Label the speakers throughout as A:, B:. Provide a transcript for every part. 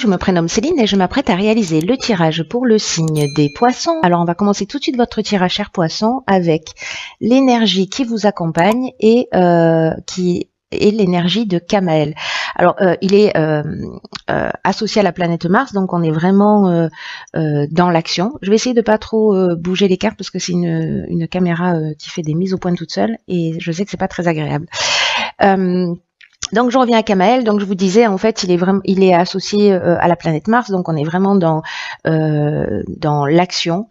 A: je me prénomme Céline et je m'apprête à réaliser le tirage pour le signe des poissons. Alors on va commencer tout de suite votre tirage, chers poissons, avec l'énergie qui vous accompagne et qui est l'énergie de Kamael. Alors il est associé à la planète Mars, donc on est vraiment dans l'action. Je vais essayer de pas trop bouger les cartes parce que c'est une caméra qui fait des mises au point toute seule et je sais que c'est pas très agréable. Donc je reviens à Kamael. Donc je vous disais, en fait, il est associé à la planète Mars, donc on est vraiment dans l'action.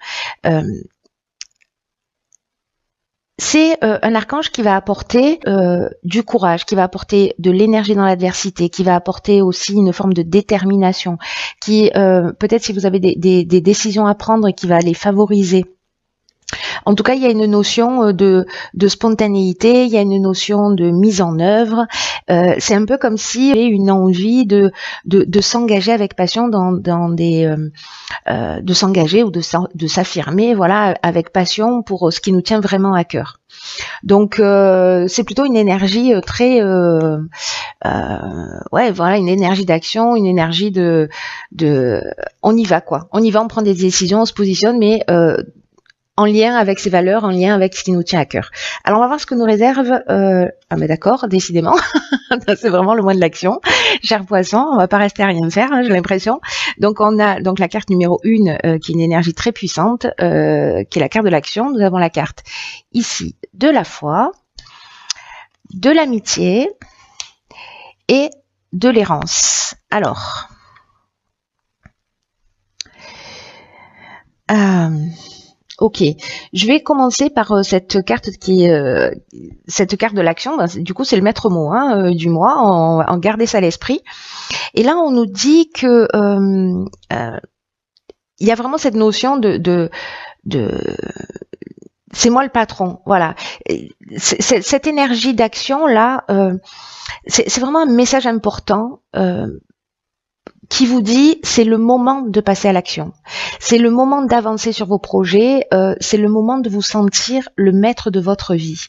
A: C'est un archange qui va apporter du courage, qui va apporter de l'énergie dans l'adversité, qui va apporter aussi une forme de détermination, qui peut-être si vous avez des décisions à prendre, qui va les favoriser. En tout cas, il y a une notion de spontanéité, il y a une notion de mise en œuvre. C'est un peu comme s'il y avait une envie de s'engager avec passion dans des de s'engager ou de s'affirmer, voilà, avec passion pour ce qui nous tient vraiment à cœur. Donc c'est plutôt une énergie très ouais, voilà, une énergie d'action, une énergie de on y va quoi. On y va, on prend des décisions, on se positionne, mais en lien avec ses valeurs, en lien avec ce qui nous tient à cœur. Alors on va voir ce que nous réserve. Ah mais d'accord, décidément, c'est vraiment le mois de l'action. Cher poisson, on va pas rester à rien faire, hein, j'ai l'impression. Donc on a donc la carte numéro 1 qui est une énergie très puissante, qui est la carte de l'action. Nous avons la carte ici de la foi, de l'amitié et de l'errance. Alors. Ok, je vais commencer par cette carte qui est cette carte de l'action. Du coup, c'est le maître mot du mois. En garder ça à l'esprit. Et là, on nous dit que il y a vraiment cette notion de c'est moi le patron. Voilà, cette énergie d'action là, c'est vraiment un message important. Qui vous dit c'est le moment de passer à l'action, c'est le moment d'avancer sur vos projets, c'est le moment de vous sentir le maître de votre vie.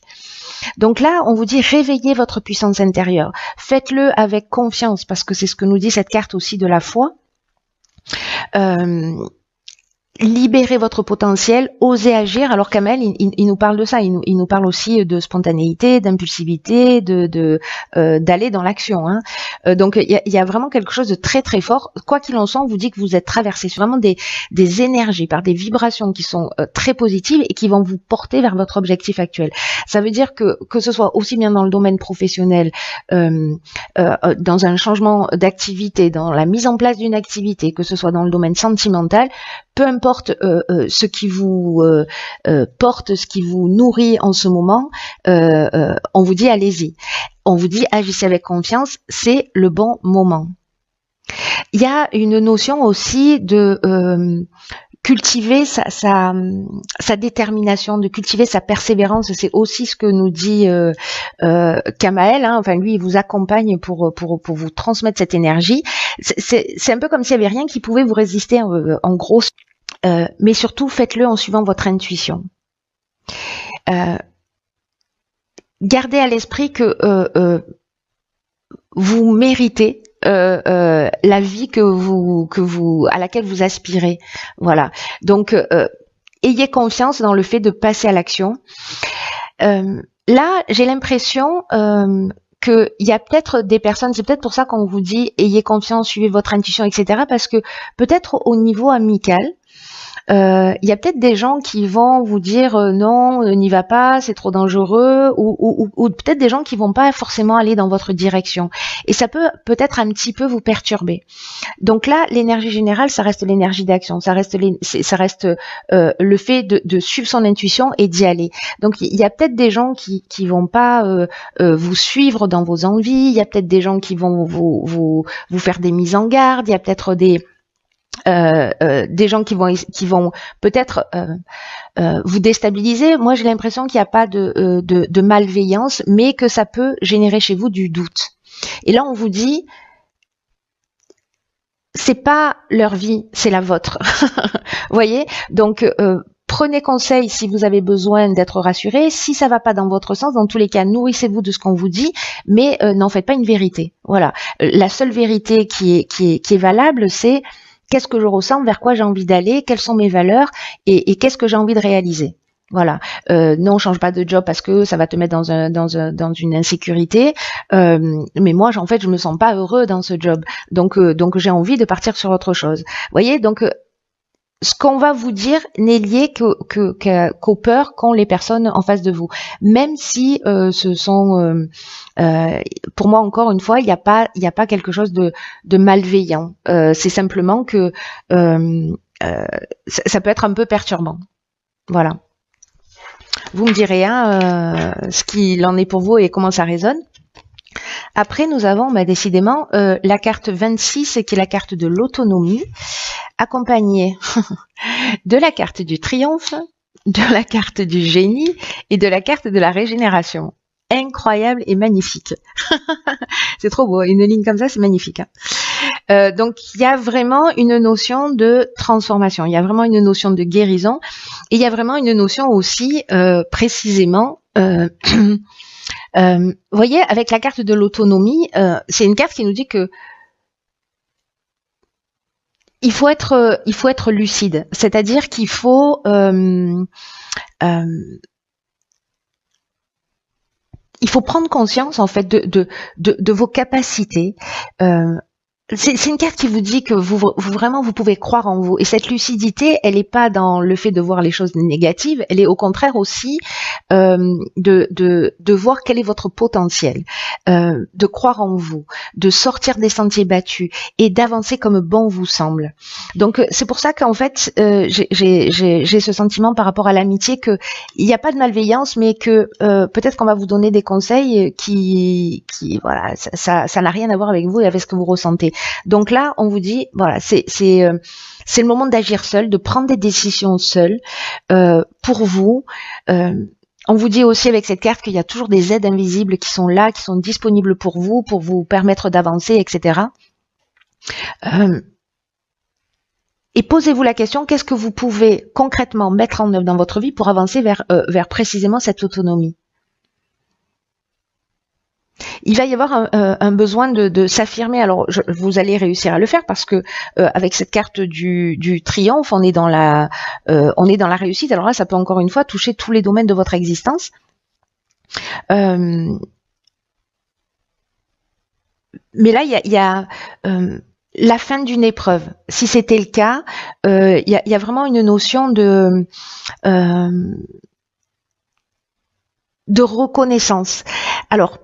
A: Donc là, on vous dit réveillez votre puissance intérieure, faites-le avec confiance parce que c'est ce que nous dit cette carte aussi de la foi. Libérez votre potentiel, osez agir. Alors Kamael, il nous parle de ça, il nous parle aussi de spontanéité, d'impulsivité, d'aller dans l'action. Hein. Donc il y a vraiment quelque chose de très très fort. Quoi qu'il en soit, on vous dit que vous êtes traversé sur vraiment des énergies, par des vibrations qui sont très positives et qui vont vous porter vers votre objectif actuel. Ça veut dire que ce soit aussi bien dans le domaine professionnel, dans un changement d'activité, dans la mise en place d'une activité, que ce soit dans le domaine sentimental, peu importe ce qui vous porte, ce qui vous nourrit en ce moment, on vous dit allez-y. On vous dit agissez avec confiance, c'est le bon moment. Il y a une notion aussi de cultiver sa détermination, de cultiver sa persévérance. C'est aussi ce que nous dit Kamael. Hein. Enfin, lui, il vous accompagne pour vous transmettre cette énergie. C'est un peu comme s'il n'y avait rien qui pouvait vous résister en gros. Mais surtout, faites-le en suivant votre intuition. Gardez à l'esprit que vous méritez la vie à laquelle vous aspirez. Voilà. Donc, ayez confiance dans le fait de passer à l'action. Là, j'ai l'impression qu'il y a peut-être des personnes, c'est peut-être pour ça qu'on vous dit ayez confiance, suivez votre intuition, etc. Parce que peut-être au niveau amical, il y a peut-être des gens qui vont vous dire non, n'y va pas, c'est trop dangereux, ou peut-être des gens qui vont pas forcément aller dans votre direction. Et ça peut peut-être un petit peu vous perturber. Donc là, l'énergie générale, ça reste l'énergie d'action, ça reste le fait de suivre son intuition et d'y aller. Donc il y a peut-être des gens qui vont pas vous suivre dans vos envies, il y a peut-être des gens qui vont vous faire des mises en garde, il y a peut-être des gens qui vont peut-être vous déstabiliser. Moi, j'ai l'impression qu'il n'y a pas de malveillance, mais que ça peut générer chez vous du doute. Et là, on vous dit, c'est pas leur vie, c'est la vôtre. Vous voyez ? Donc, prenez conseil si vous avez besoin d'être rassuré. Si ça va pas dans votre sens, dans tous les cas, nourrissez-vous de ce qu'on vous dit, mais n'en faites pas une vérité. Voilà. La seule vérité qui est valable, c'est qu'est-ce que je ressens, vers quoi j'ai envie d'aller, quelles sont mes valeurs et qu'est-ce que j'ai envie de réaliser. Voilà. Non, change pas de job parce que ça va te mettre dans une insécurité. Mais moi, en fait, je me sens pas heureux dans ce job. Donc j'ai envie de partir sur autre chose. Vous voyez, donc ce qu'on va vous dire n'est lié qu'aux peurs qu'ont les personnes en face de vous. Même si ce sont, pour moi encore une fois, il n'y a pas quelque chose de malveillant. C'est simplement que ça peut être un peu perturbant. Voilà. Vous me direz ce qu'il en est pour vous et comment ça résonne. Après, nous avons décidément la carte 26 qui est la carte de l'autonomie, accompagnée de la carte du triomphe, de la carte du génie et de la carte de la régénération. Incroyable et magnifique. C'est trop beau, une ligne comme ça, c'est magnifique. Donc, il y a vraiment une notion de transformation, il y a vraiment une notion de guérison et il y a vraiment une notion aussi précisément... vous voyez, avec la carte de l'autonomie, c'est une carte qui nous dit que il faut être lucide, c'est-à-dire qu'il faut il faut prendre conscience en fait de vos capacités. C'est une carte qui vous dit que vraiment vous pouvez croire en vous. Et cette lucidité, elle n'est pas dans le fait de voir les choses négatives, elle est au contraire aussi de voir quel est votre potentiel, de croire en vous, de sortir des sentiers battus et d'avancer comme bon vous semble. Donc c'est pour ça qu'en fait j'ai ce sentiment par rapport à l'amitié que il n'y a pas de malveillance, mais que peut-être qu'on va vous donner des conseils qui voilà, ça n'a rien à voir avec vous et avec ce que vous ressentez. Donc là, on vous dit, voilà, c'est le moment d'agir seul, de prendre des décisions seul pour vous. On vous dit aussi avec cette carte qu'il y a toujours des aides invisibles qui sont là, qui sont disponibles pour vous permettre d'avancer, etc. Et posez-vous la question, qu'est-ce que vous pouvez concrètement mettre en œuvre dans votre vie pour avancer vers précisément cette autonomie? Il va y avoir un besoin de s'affirmer. Alors, vous allez réussir à le faire parce que avec cette carte du triomphe, on est dans la réussite. Alors là, ça peut encore une fois toucher tous les domaines de votre existence. Mais là, il y a la fin d'une épreuve. Si c'était le cas, il y a vraiment une notion de reconnaissance. Alors,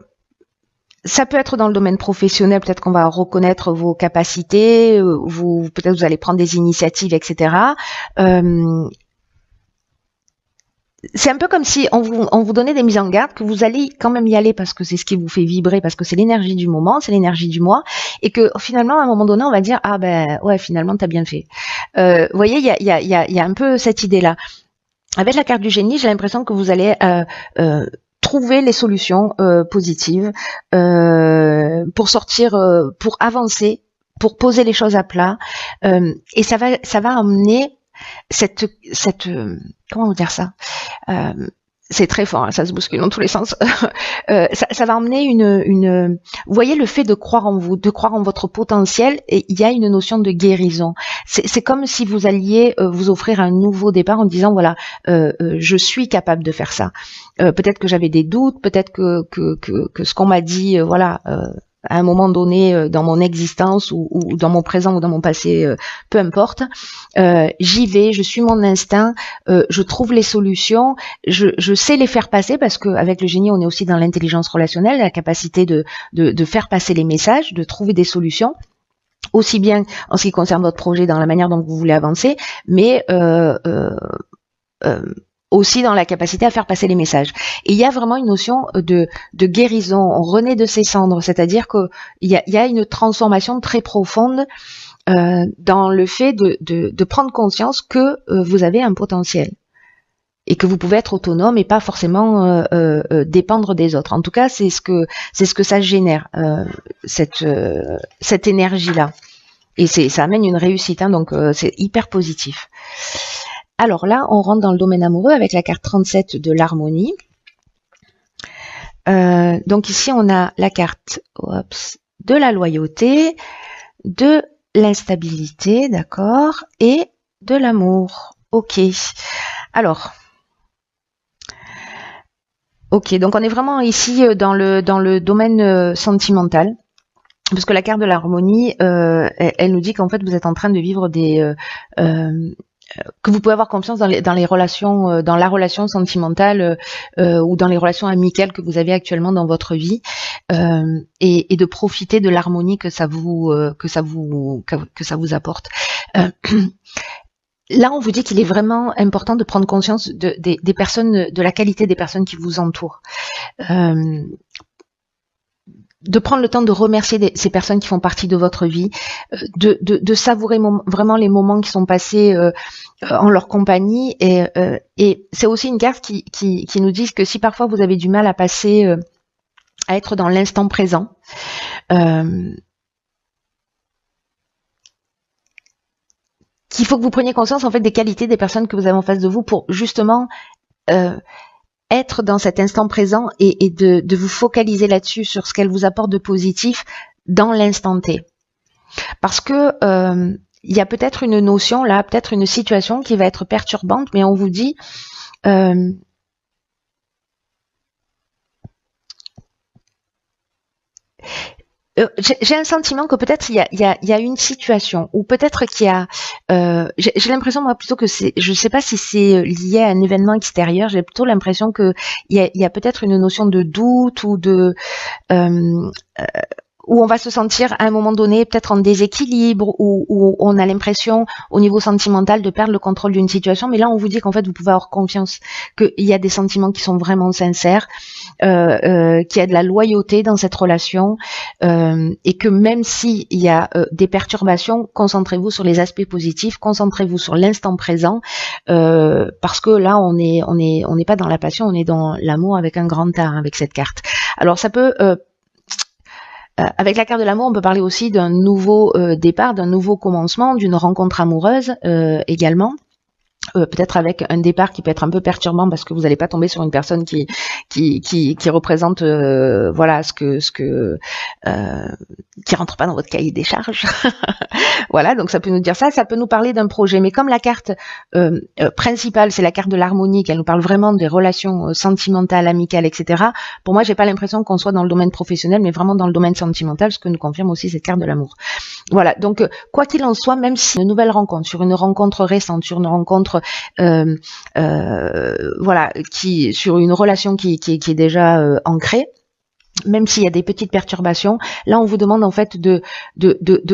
A: ça peut être dans le domaine professionnel, peut-être qu'on va reconnaître vos capacités, peut-être vous allez prendre des initiatives, etc. C'est un peu comme si on vous donnait des mises en garde, que vous allez quand même y aller parce que c'est ce qui vous fait vibrer, parce que c'est l'énergie du moment, c'est l'énergie du mois, et que finalement à un moment donné on va dire ah ben ouais finalement t'as bien fait. Vous voyez, il y a un peu cette idée-là. Avec la carte du génie, j'ai l'impression que vous allez trouver les solutions positives pour sortir, pour avancer, pour poser les choses à plat, et ça va emmener cette comment vous dire ça, c'est très fort, hein, ça se bouscule dans tous les sens. Ça va emmener une vous voyez, le fait de croire en vous, de croire en votre potentiel, et il y a une notion de guérison. C'est comme si vous alliez vous offrir un nouveau départ en disant voilà, je suis capable de faire ça. Peut-être que j'avais des doutes, peut-être que ce qu'on m'a dit, voilà. À un moment donné dans mon existence ou dans mon présent ou dans mon passé, peu importe, j'y vais, je suis mon instinct, je trouve les solutions, je sais les faire passer parce qu'avec le génie on est aussi dans l'intelligence relationnelle, la capacité de faire passer les messages, de trouver des solutions, aussi bien en ce qui concerne votre projet, dans la manière dont vous voulez avancer, mais aussi dans la capacité à faire passer les messages. Et il y a vraiment une notion de guérison, on renaît de ses cendres, c'est-à-dire qu'il y a une transformation très profonde dans le fait de prendre conscience que vous avez un potentiel et que vous pouvez être autonome et pas forcément dépendre des autres. En tout cas, c'est ce que ça génère, cette énergie-là. Et ça amène une réussite, hein, donc c'est hyper positif. Alors là, on rentre dans le domaine amoureux avec la carte 37 de l'harmonie. Donc ici, on a la carte de la loyauté, de l'instabilité, d'accord, et de l'amour. Ok. Alors, ok, donc on est vraiment ici dans le domaine sentimental. Parce que la carte de l'harmonie, elle nous dit qu'en fait vous êtes en train de vivre que vous pouvez avoir confiance dans les relations, dans la relation sentimentale ou dans les relations amicales que vous avez actuellement dans votre vie, et de profiter de l'harmonie que ça vous apporte. Là, on vous dit qu'il est vraiment important de prendre conscience des personnes, de la qualité des personnes qui vous entourent. De prendre le temps de remercier ces personnes qui font partie de votre vie, de savourer vraiment les moments qui sont passés en leur compagnie. Et c'est aussi une carte qui nous dit que si parfois vous avez du mal à passer, à être dans l'instant présent, qu'il faut que vous preniez conscience en fait des qualités des personnes que vous avez en face de vous pour justement être dans cet instant présent et de vous focaliser là-dessus, sur ce qu'elle vous apporte de positif dans l'instant T. Parce que il y a peut-être une notion là, peut-être une situation qui va être perturbante, mais on vous dit j'ai un sentiment que peut-être il y a une situation, ou peut-être qu'il y a j'ai l'impression moi plutôt que c'est, je sais pas si c'est lié à un événement extérieur, j'ai plutôt l'impression que il y a peut-être une notion de doute ou de où on va se sentir à un moment donné peut-être en déséquilibre, où on a l'impression au niveau sentimental de perdre le contrôle d'une situation, mais là on vous dit qu'en fait vous pouvez avoir confiance qu'il y a des sentiments qui sont vraiment sincères, qu'il y a de la loyauté dans cette relation, et que même s'il y a des perturbations, concentrez-vous sur les aspects positifs, concentrez-vous sur l'instant présent, parce que là on n'est pas dans la passion, on est dans l'amour avec un grand A avec cette carte. Alors ça peut avec la carte de l'amour, on peut parler aussi d'un nouveau départ, d'un nouveau commencement, d'une rencontre amoureuse également. Peut-être avec un départ qui peut être un peu perturbant parce que vous n'allez pas tomber sur une personne qui représente voilà qui rentre pas dans votre cahier des charges. Voilà, donc ça peut nous dire ça peut nous parler d'un projet, mais comme la carte principale c'est la carte de l'harmonie, qu'elle nous parle vraiment des relations sentimentales, amicales, etc. Pour moi, j'ai pas l'impression qu'on soit dans le domaine professionnel, mais vraiment dans le domaine sentimental, ce que nous confirme aussi cette carte de l'amour. Voilà, donc quoi qu'il en soit, même si une nouvelle rencontre, sur une rencontre récente, sur une rencontre voilà, sur une relation qui est déjà ancrée, même s'il y a des petites perturbations, là on vous demande en fait de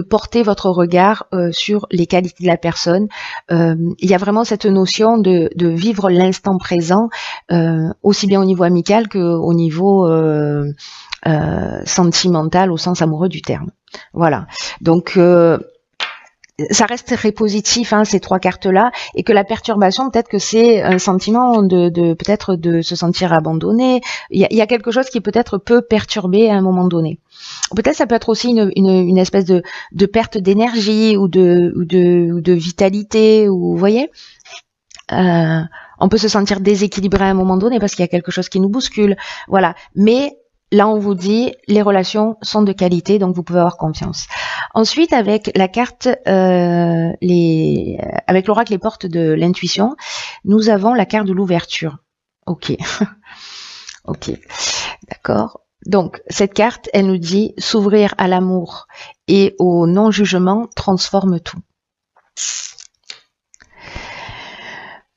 A: porter votre regard sur les qualités de la personne. Il y a vraiment cette notion de vivre l'instant présent, aussi bien au niveau amical qu'au niveau sentimental au sens amoureux du terme. Voilà, donc ça reste très positif, hein, ces trois cartes-là, et que la perturbation, peut-être que c'est un sentiment peut-être de se sentir abandonné. Il y a quelque chose qui peut-être peut perturber à un moment donné. Peut-être ça peut être aussi une espèce de perte d'énergie ou de vitalité, ou vous voyez. On peut se sentir déséquilibré à un moment donné parce qu'il y a quelque chose qui nous bouscule. Voilà, mais là, on vous dit, les relations sont de qualité, donc vous pouvez avoir confiance. Ensuite, avec la carte, avec l'oracle les portes de l'intuition, nous avons la carte de l'ouverture. Ok, ok, d'accord. Donc, cette carte, elle nous dit, s'ouvrir à l'amour et au non-jugement transforme tout.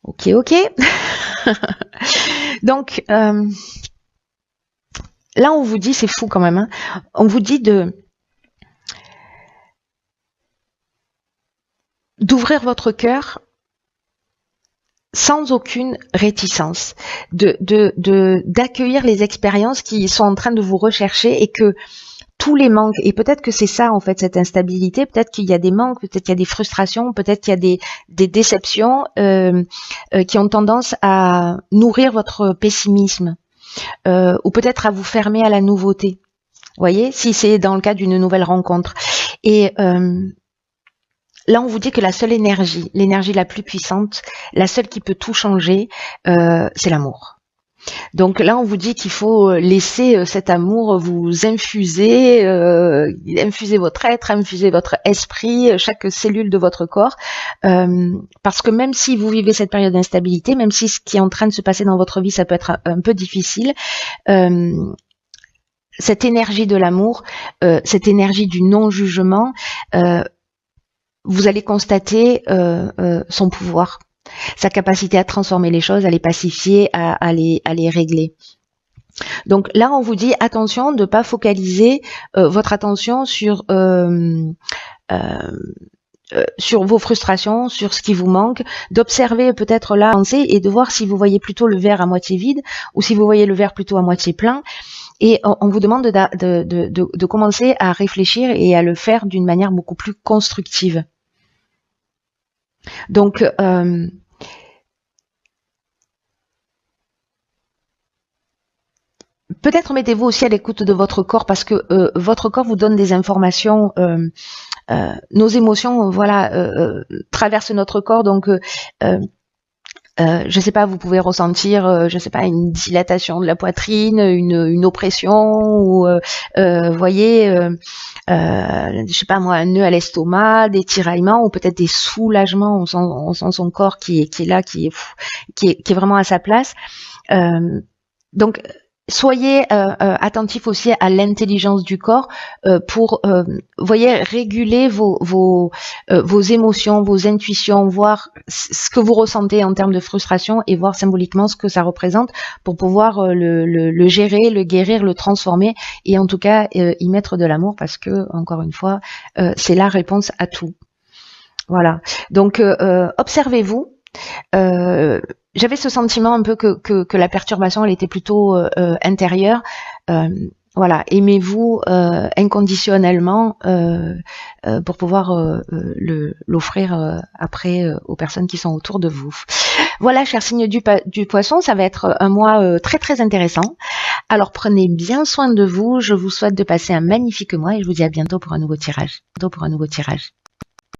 A: Ok, ok. Donc, là, on vous dit, c'est fou quand même, hein, on vous dit d'ouvrir votre cœur sans aucune réticence, d'accueillir les expériences qui sont en train de vous rechercher et que tous les manques, et peut-être que c'est ça en fait cette instabilité, peut-être qu'il y a des manques, peut-être qu'il y a des frustrations, peut-être qu'il y a des déceptions qui ont tendance à nourrir votre pessimisme. Ou peut-être à vous fermer à la nouveauté. Vous voyez, si c'est dans le cas d'une nouvelle rencontre. Et là, on vous dit que la seule énergie, l'énergie la plus puissante, la seule qui peut tout changer, c'est l'amour. Donc là, on vous dit qu'il faut laisser cet amour vous infuser, infuser votre être, infuser votre esprit, chaque cellule de votre corps, parce que même si vous vivez cette période d'instabilité, même si ce qui est en train de se passer dans votre vie, ça peut être un peu difficile, cette énergie de l'amour, cette énergie du non-jugement, vous allez constater son pouvoir, sa capacité à transformer les choses, à les pacifier, à les régler. Donc là, on vous dit attention de ne pas focaliser votre attention sur vos frustrations, sur ce qui vous manque, d'observer peut-être la pensée et de voir si vous voyez plutôt le verre à moitié vide ou si vous voyez le verre plutôt à moitié plein. Et on vous demande de commencer à réfléchir et à le faire d'une manière beaucoup plus constructive. Donc, peut-être mettez-vous aussi à l'écoute de votre corps parce que votre corps vous donne des informations. Nos émotions, voilà, traversent notre corps. Donc, je sais pas, vous pouvez ressentir, je sais pas, une dilatation de la poitrine, une oppression, ou voyez, je sais pas moi, un nœud à l'estomac, des tiraillements, ou peut-être des soulagements. On sent son corps qui est là, qui est vraiment à sa place. Donc soyez attentifs aussi à l'intelligence du corps pour, voyez, réguler vos émotions, vos intuitions, voir ce que vous ressentez en termes de frustration et voir symboliquement ce que ça représente pour pouvoir le gérer, le guérir, le transformer et en tout cas y mettre de l'amour parce que, encore une fois, c'est la réponse à tout. Voilà. Donc, observez-vous. J'avais ce sentiment un peu que la perturbation elle était plutôt intérieure. Voilà, aimez-vous inconditionnellement pour pouvoir l'offrir après aux personnes qui sont autour de vous. Voilà, chers signes du poisson, ça va être un mois très très intéressant. Alors prenez bien soin de vous, je vous souhaite de passer un magnifique mois et je vous dis à bientôt pour un nouveau tirage.